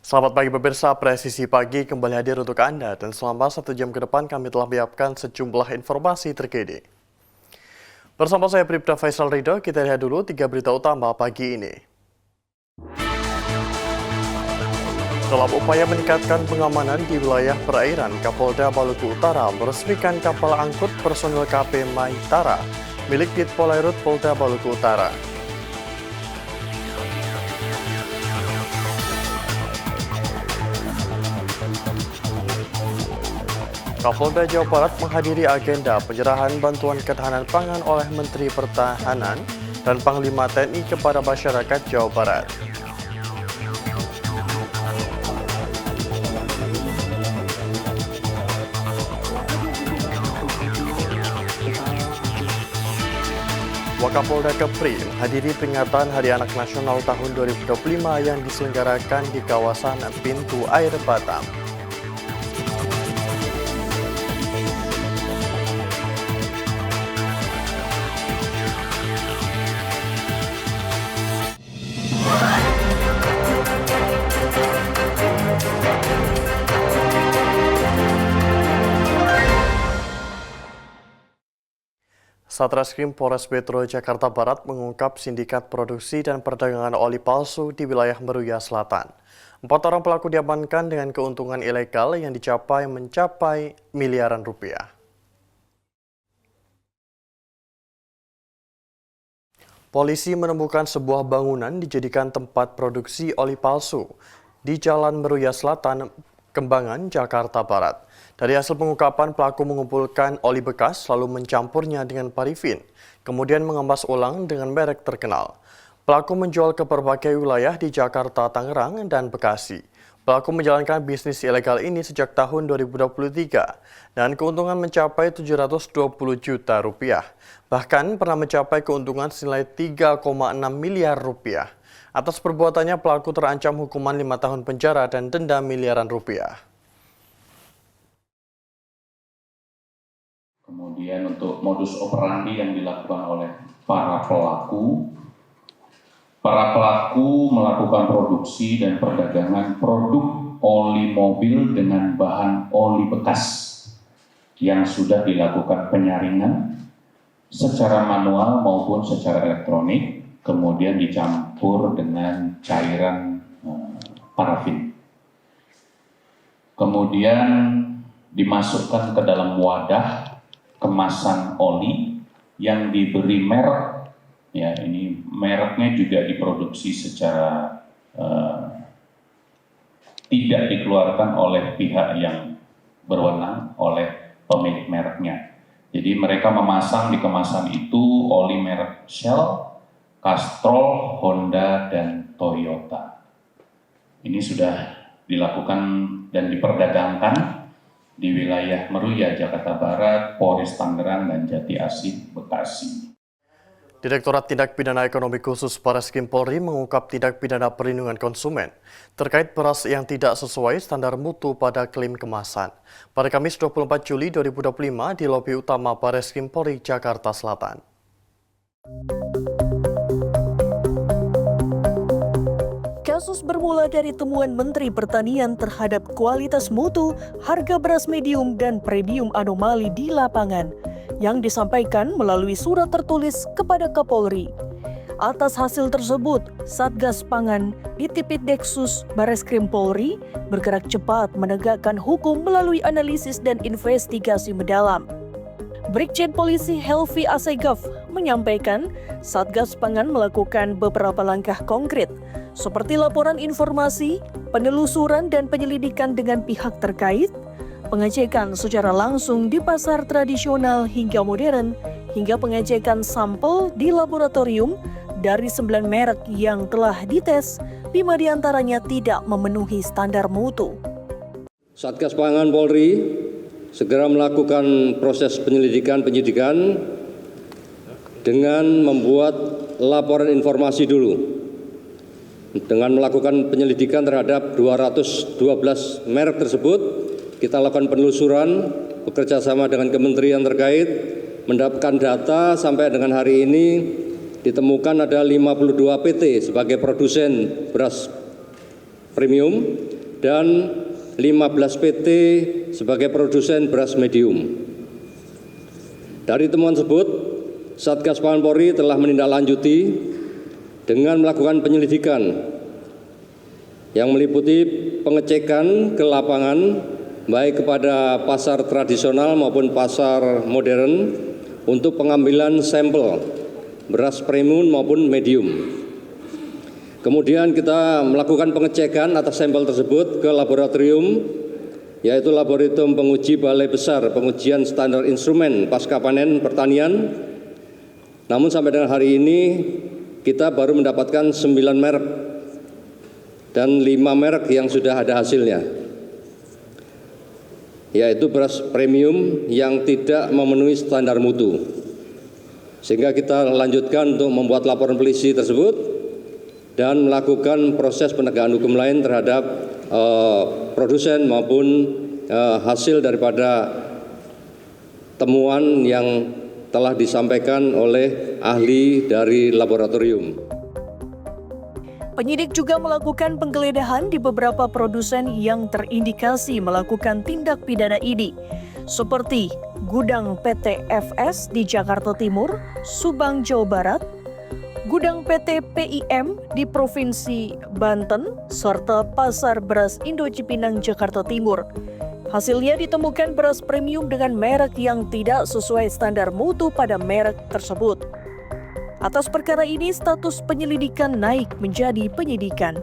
Selamat pagi pemirsa, Presisi Pagi kembali hadir untuk Anda dan selama 1 jam ke depan kami telah menyiapkan sejumlah informasi terkini. Bersama saya Bribda Faisal Ridho, kita lihat dulu 3 berita utama pagi ini. Dalam upaya meningkatkan pengamanan di wilayah perairan, Kapolda Maluku Utara meresmikan kapal angkut personil KP Maitara milik Ditpolairut Polda Maluku Utara. Kapolda Jawa Barat menghadiri agenda penyerahan bantuan ketahanan pangan oleh Menteri Pertahanan dan Panglima TNI kepada masyarakat Jawa Barat. Wakapolda Kepri menghadiri peringatan Hari Anak Nasional tahun 2025 yang diselenggarakan di kawasan Pintu Air Batam. Satreskrim Polres Metro Jakarta Barat mengungkap sindikat produksi dan perdagangan oli palsu di wilayah Meruya Selatan. 4 orang pelaku diamankan dengan keuntungan ilegal yang mencapai miliaran rupiah. Polisi menemukan sebuah bangunan dijadikan tempat produksi oli palsu di Jalan Meruya Selatan, Kembangan, Jakarta Barat. Dari hasil pengungkapan, pelaku mengumpulkan oli bekas lalu mencampurnya dengan parafin, kemudian mengemas ulang dengan merek terkenal. Pelaku menjual ke berbagai wilayah di Jakarta, Tangerang, dan Bekasi. Pelaku menjalankan bisnis ilegal ini sejak tahun 2023 dan keuntungan mencapai 720 juta rupiah. Bahkan pernah mencapai keuntungan senilai 3,6 miliar rupiah. Atas perbuatannya, pelaku terancam hukuman 5 tahun penjara dan denda miliaran rupiah. Kemudian untuk modus operandi yang dilakukan oleh para pelaku melakukan produksi dan perdagangan produk oli mobil dengan bahan oli bekas yang sudah dilakukan penyaringan secara manual maupun secara elektronik, kemudian dicampur dengan cairan parafin. Kemudian dimasukkan ke dalam wadah kemasan oli yang diberi merek, ya ini mereknya juga diproduksi secara tidak dikeluarkan oleh pihak yang berwenang, oleh pemilik mereknya. Jadi mereka memasang di kemasan itu oli merek Shell, Castrol, Honda, dan Toyota. Ini sudah dilakukan dan diperdagangkan di wilayah Meruya, Jakarta Barat, Polres Tangerang, dan Jati Asih, Bekasi. Direktorat Tindak Pidana Ekonomi Khusus Bareskrim Polri mengungkap tindak pidana perlindungan konsumen terkait beras yang tidak sesuai standar mutu pada klaim kemasan. Pada Kamis 24 Juli 2025 di lobi utama Bareskrim Polri, Jakarta Selatan. Kasus bermula dari temuan Menteri Pertanian terhadap kualitas mutu, harga beras medium dan premium anomali di lapangan yang disampaikan melalui surat tertulis kepada Kapolri. Atas hasil tersebut, Satgas Pangan Ditipideksus Bareskrim Polri bergerak cepat menegakkan hukum melalui analisis dan investigasi mendalam. Brigjen Polisi Helvi Asegaf menyampaikan Satgas Pangan melakukan beberapa langkah konkret seperti laporan informasi, penelusuran dan penyelidikan dengan pihak terkait, pengecekan secara langsung di pasar tradisional hingga modern, hingga pengecekan sampel di laboratorium dari 9 merek yang telah dites, 5 diantaranya tidak memenuhi standar mutu. Satgas Pangan Polri segera melakukan proses penyidikan dengan membuat laporan informasi dulu. Dengan melakukan penyelidikan terhadap 212 merek tersebut, kita lakukan penelusuran bekerja sama dengan kementerian terkait, mendapatkan data sampai dengan hari ini ditemukan ada 52 PT sebagai produsen beras premium dan 15 PT sebagai produsen beras medium. Dari temuan tersebut, Satgas Pangan Polri telah menindaklanjuti dengan melakukan penyelidikan yang meliputi pengecekan ke lapangan baik kepada pasar tradisional maupun pasar modern untuk pengambilan sampel beras premium maupun medium. Kemudian kita melakukan pengecekan atas sampel tersebut ke laboratorium, yaitu Laboratorium Penguji Balai Besar Pengujian Standar Instrumen Pasca Panen Pertanian. Namun sampai dengan hari ini kita baru mendapatkan 9 merek dan 5 merek yang sudah ada hasilnya, yaitu beras premium yang tidak memenuhi standar mutu. Sehingga kita lanjutkan untuk membuat laporan polisi tersebut dan melakukan proses penegakan hukum lain terhadap produsen maupun hasil daripada temuan yang telah disampaikan oleh ahli dari laboratorium. Penyidik juga melakukan penggeledahan di beberapa produsen yang terindikasi melakukan tindak pidana ini, seperti gudang PT FS di Jakarta Timur, Subang, Jawa Barat, gudang PT PIM di Provinsi Banten, serta pasar beras Indo Cipinang, Jakarta Timur. Hasilnya ditemukan beras premium dengan merek yang tidak sesuai standar mutu pada merek tersebut. Atas perkara ini, status penyelidikan naik menjadi penyidikan.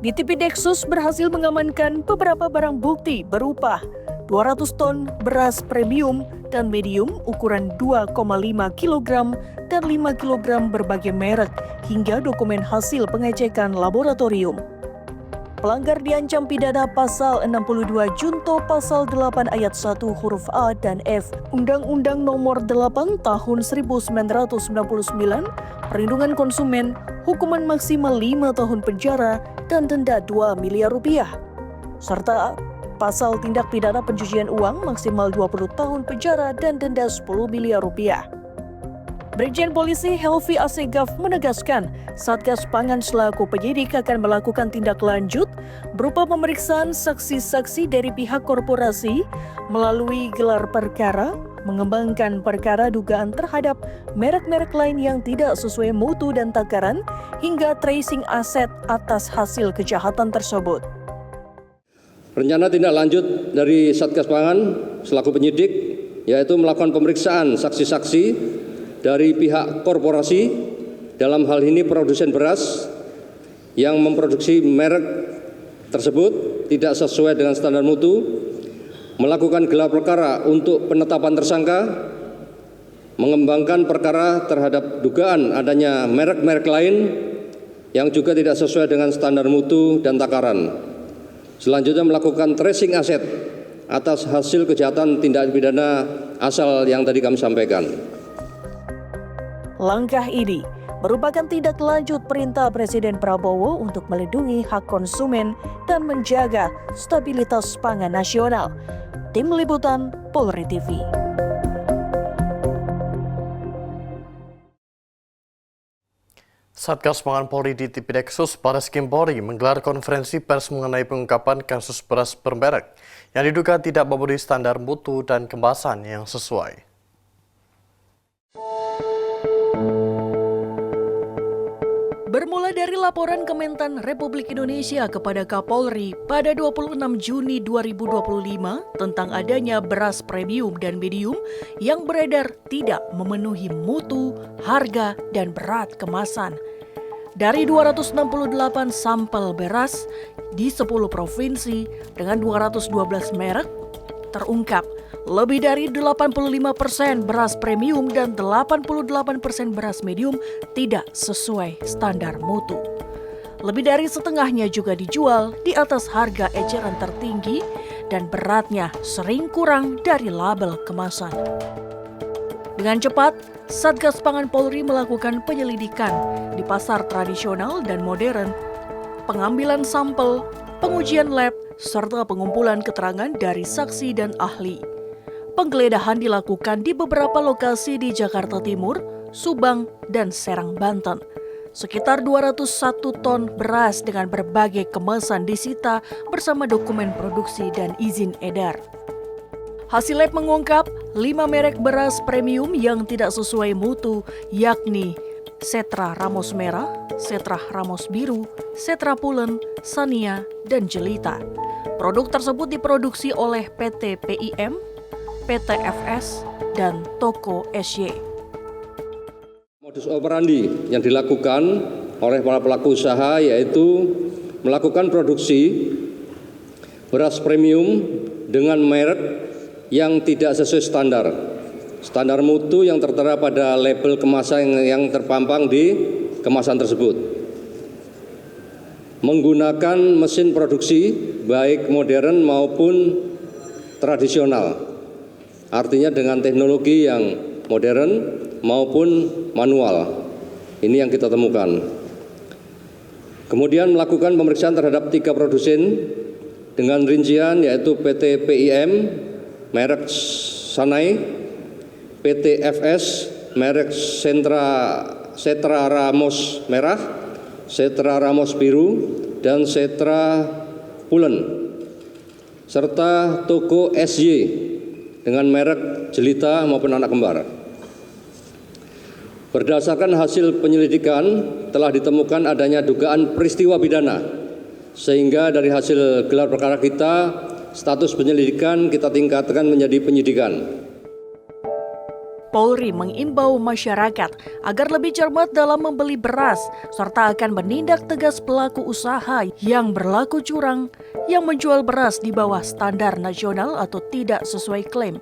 Ditipideksus berhasil mengamankan beberapa barang bukti berupa 200 ton beras premium dan medium ukuran 2,5 kg dan 5 kg berbagai merek hingga dokumen hasil pengecekan laboratorium. Pelanggar diancam pidana pasal 62 Junto pasal 8 ayat 1 huruf A dan F Undang-Undang Nomor 8 Tahun 1999 Perlindungan Konsumen, hukuman maksimal 5 tahun penjara dan denda 2 miliar rupiah, serta pasal tindak pidana pencucian uang maksimal 20 tahun penjara dan denda 10 miliar rupiah. Brigjen Polisi Helvi Assegaf menegaskan, Satgas Pangan selaku penyidik akan melakukan tindak lanjut berupa pemeriksaan saksi-saksi dari pihak korporasi melalui gelar perkara, mengembangkan perkara dugaan terhadap merek-merek lain yang tidak sesuai mutu dan takaran, hingga tracing aset atas hasil kejahatan tersebut. Rencana tindak lanjut dari Satgas Pangan selaku penyidik yaitu melakukan pemeriksaan saksi-saksi dari pihak korporasi, dalam hal ini produsen beras yang memproduksi merek tersebut tidak sesuai dengan standar mutu, melakukan gelar perkara untuk penetapan tersangka, mengembangkan perkara terhadap dugaan adanya merek-merek lain yang juga tidak sesuai dengan standar mutu dan takaran. Selanjutnya melakukan tracing aset atas hasil kejahatan tindak pidana asal yang tadi kami sampaikan. Langkah ini merupakan tindak lanjut perintah Presiden Prabowo untuk melindungi hak konsumen dan menjaga stabilitas pangan nasional. Tim Liputan Polri TV. Satgas Pangan Polri di Tipideksus Barreskrim Polri menggelar konferensi pers mengenai pengungkapan kasus beras bermerek yang diduga tidak memenuhi standar mutu dan kemasan yang sesuai. Bermula dari laporan Kementan Republik Indonesia kepada Kapolri pada 26 Juni 2025 tentang adanya beras premium dan medium yang beredar tidak memenuhi mutu, harga, dan berat kemasan. Dari 268 sampel beras di 10 provinsi dengan 212 merek, terungkap lebih dari 85% beras premium dan 88% beras medium tidak sesuai standar mutu. Lebih dari setengahnya juga dijual di atas harga eceran tertinggi dan beratnya sering kurang dari label kemasan. Dengan cepat, Satgas Pangan Polri melakukan penyelidikan di pasar tradisional dan modern, pengambilan sampel, pengujian lab, serta pengumpulan keterangan dari saksi dan ahli. Penggeledahan dilakukan di beberapa lokasi di Jakarta Timur, Subang, dan Serang, Banten. Sekitar 201 ton beras dengan berbagai kemasan disita bersama dokumen produksi dan izin edar. Hasil lab mengungkap 5 merek beras premium yang tidak sesuai mutu, yakni Setra Ramos Merah, Setra Ramos Biru, Setra Pulen, Sania, dan Jelita. Produk tersebut diproduksi oleh PT PIM, PT FS, dan Toko SY. Modus operandi yang dilakukan oleh para pelaku usaha yaitu melakukan produksi beras premium dengan merek yang tidak sesuai standar mutu yang tertera pada label kemasan yang terpampang di kemasan tersebut. Menggunakan mesin produksi baik modern maupun tradisional, artinya dengan teknologi yang modern maupun manual. Ini yang kita temukan. Kemudian melakukan pemeriksaan terhadap 3 produsen dengan rincian yaitu PT PIM, merek Sanai, PT FS, merek Setra Ramos Merah, Setra Ramos Biru, dan Setra Pulen, serta Toko SY dengan merek Jelita maupun anak kembar. Berdasarkan hasil penyelidikan telah ditemukan adanya dugaan peristiwa pidana, sehingga dari hasil gelar perkara kita, status penyelidikan kita tingkatkan menjadi penyidikan. Polri mengimbau masyarakat agar lebih cermat dalam membeli beras, serta akan menindak tegas pelaku usaha yang berlaku curang, yang menjual beras di bawah standar nasional atau tidak sesuai klaim.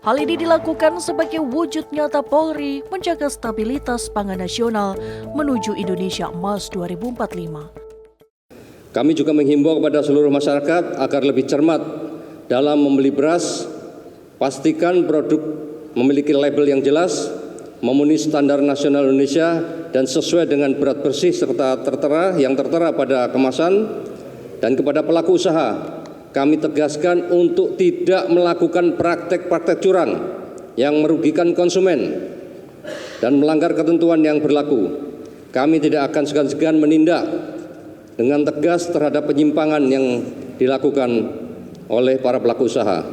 Hal ini dilakukan sebagai wujud nyata Polri menjaga stabilitas pangan nasional menuju Indonesia Emas 2045. Kami juga menghimbau kepada seluruh masyarakat agar lebih cermat dalam membeli beras, pastikan produk memiliki label yang jelas, memenuhi standar nasional Indonesia, dan sesuai dengan berat bersih serta yang tertera pada kemasan. Dan kepada pelaku usaha, kami tegaskan untuk tidak melakukan praktek-praktek curang yang merugikan konsumen dan melanggar ketentuan yang berlaku. Kami tidak akan segan-segan menindak dengan tegas terhadap penyimpangan yang dilakukan oleh para pelaku usaha.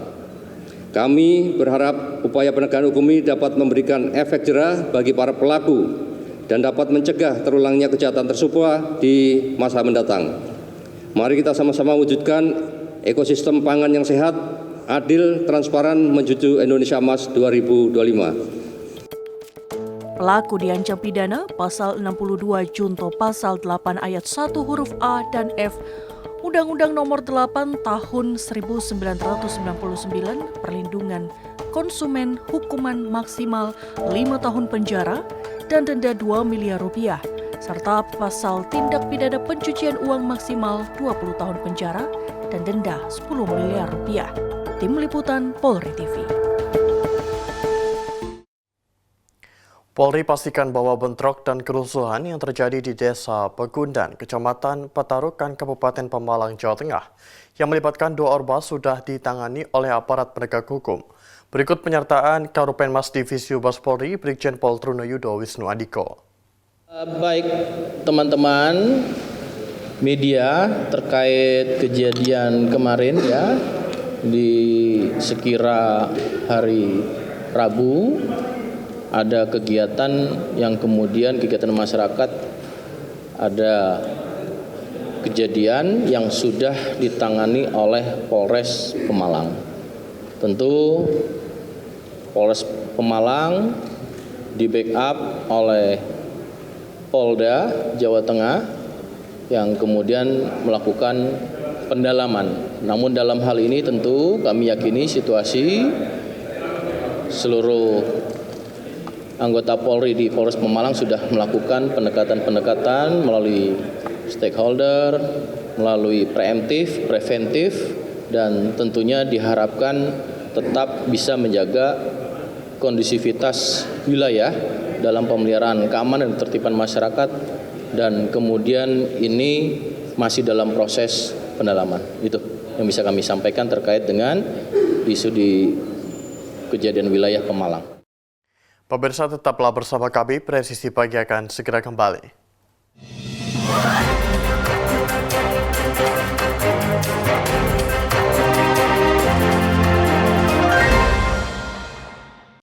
Kami berharap upaya penegakan hukum ini dapat memberikan efek jera bagi para pelaku dan dapat mencegah terulangnya kejahatan tersebut di masa mendatang. Mari kita sama-sama wujudkan ekosistem pangan yang sehat, adil, transparan menuju Indonesia Emas 2025. Pelaku diancam pidana pasal 62 junto pasal 8 ayat 1 huruf A dan F Undang-Undang Nomor 8 Tahun 1999 Perlindungan Konsumen, hukuman maksimal 5 tahun penjara dan denda 2 miliar rupiah, serta pasal tindak pidana pencucian uang maksimal 20 tahun penjara dan denda 10 miliar rupiah. Tim Liputan Polri TV. Polri pastikan bahwa bentrok dan kerusuhan yang terjadi di Desa Pegundan, Kecamatan Petarukan, Kabupaten Pemalang, Jawa Tengah, yang melibatkan 2 ormas sudah ditangani oleh aparat penegak hukum. Berikut penyertaan Karopenmas Divisi Humas Polri, Brigjen Pol Trunoyudo Wisnu Andiko. Baik teman-teman media terkait kejadian kemarin ya di sekira hari Rabu. Ada kegiatan yang kemudian kegiatan masyarakat, ada kejadian yang sudah ditangani oleh Polres Pemalang. Tentu Polres Pemalang di backup oleh Polda Jawa Tengah yang kemudian melakukan pendalaman. Namun dalam hal ini tentu kami yakini situasi seluruh anggota Polri di Polres Pemalang sudah melakukan pendekatan-pendekatan melalui stakeholder, melalui preemptif, preventif, dan tentunya diharapkan tetap bisa menjaga kondusivitas wilayah dalam pemeliharaan keamanan dan ketertiban masyarakat, dan kemudian ini masih dalam proses pendalaman. Itu yang bisa kami sampaikan terkait dengan isu di kejadian wilayah Pemalang. Pemirsa, tetaplah bersama kami, Presisi Pagi akan segera kembali. Bye.